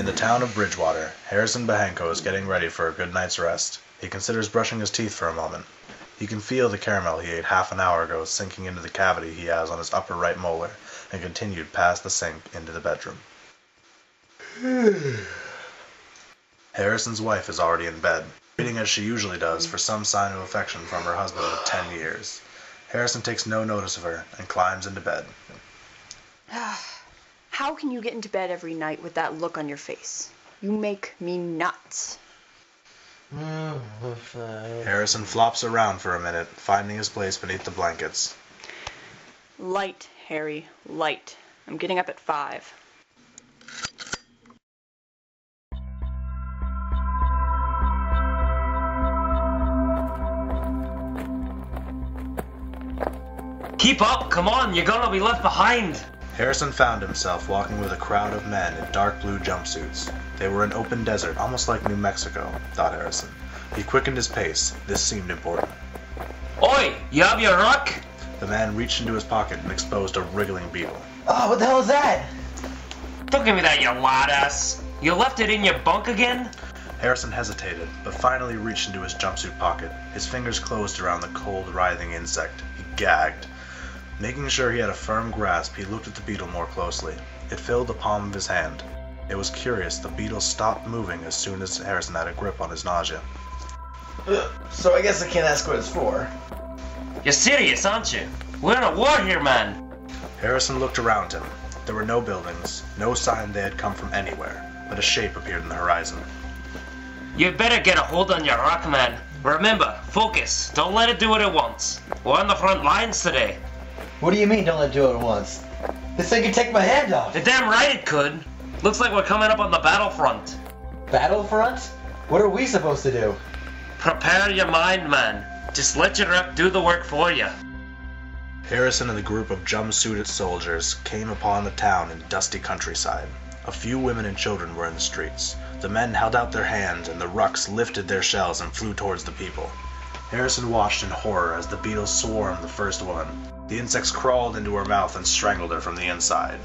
In the town of Bridgewater, Harrison Bahanko is getting ready for a good night's rest. He considers brushing his teeth for a moment. He can feel the caramel he ate half an hour ago sinking into the cavity he has on his upper right molar, and continued past the sink into the bedroom. Harrison's wife is already in bed, waiting as she usually does for some sign of affection from her husband of 10 years. Harrison takes no notice of her and climbs into bed. How can you get into bed every night with that look on your face? You make me nuts. Harrison flops around for a minute, finding his place beneath the blankets. Light, Harry, light. I'm getting up at 5. Keep up, come on, you're gonna be left behind. Harrison found himself walking with a crowd of men in dark blue jumpsuits. They were in open desert, almost like New Mexico, thought Harrison. He quickened his pace. This seemed important. Oi, you have your rock? The man reached into his pocket and exposed a wriggling beetle. Oh, what the hell is that? Don't give me that, you lad ass. You left it in your bunk again? Harrison hesitated, but finally reached into his jumpsuit pocket. His fingers closed around the cold, writhing insect. He gagged. Making sure he had a firm grasp, he looked at the beetle more closely. It filled the palm of his hand. It was curious, the beetle stopped moving as soon as Harrison had a grip on his nausea. So I guess I can't ask what it's for. You're serious, aren't you? We're in a war here, man. Harrison looked around him. There were no buildings, no sign they had come from anywhere, but a shape appeared in the horizon. You'd better get a hold on your rock, man. Remember, focus. Don't let it do what it wants. We're on the front lines today. What do you mean don't let it do it at once? This thing can take my hand off. You're damn right it could. Looks like we're coming up on the battlefront. Battlefront? What are we supposed to do? Prepare your mind, man. Just let your rep do the work for you. Harrison and the group of jumpsuited soldiers came upon the town in dusty countryside. A few women and children were in the streets. The men held out their hands and the rucks lifted their shells and flew towards the people. Harrison watched in horror as the beetles swarmed the first one. The insects crawled into her mouth and strangled her from the inside.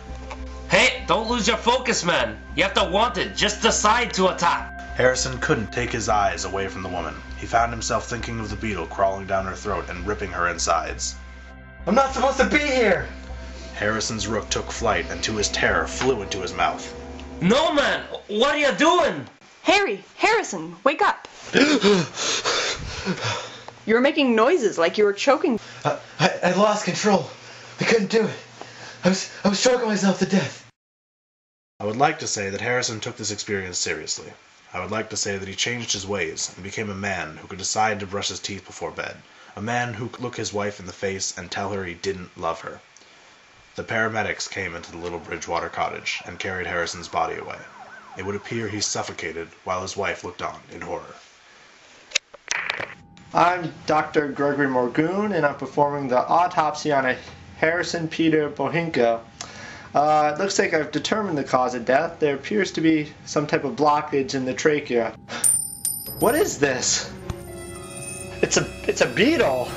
Hey, don't lose your focus, man. You have to want it. Just decide to attack. Harrison couldn't take his eyes away from the woman. He found himself thinking of the beetle crawling down her throat and ripping her insides. I'm not supposed to be here! Harrison's rook took flight and to his terror flew into his mouth. No, man! What are you doing? Harrison, wake up! You were making noises like you were choking. I lost control. I couldn't do it. I was choking myself to death. I would like to say that Harrison took this experience seriously. I would like to say that he changed his ways and became a man who could decide to brush his teeth before bed. A man who could look his wife in the face and tell her he didn't love her. The paramedics came into the little Bridgewater cottage and carried Harrison's body away. It would appear he suffocated while his wife looked on in horror. I'm Dr. Gregory Morgoon, and I'm performing the autopsy on a Harrison Peter Bohinko. It looks like I've determined the cause of death. There appears to be some type of blockage in the trachea. What is this? It's a beetle.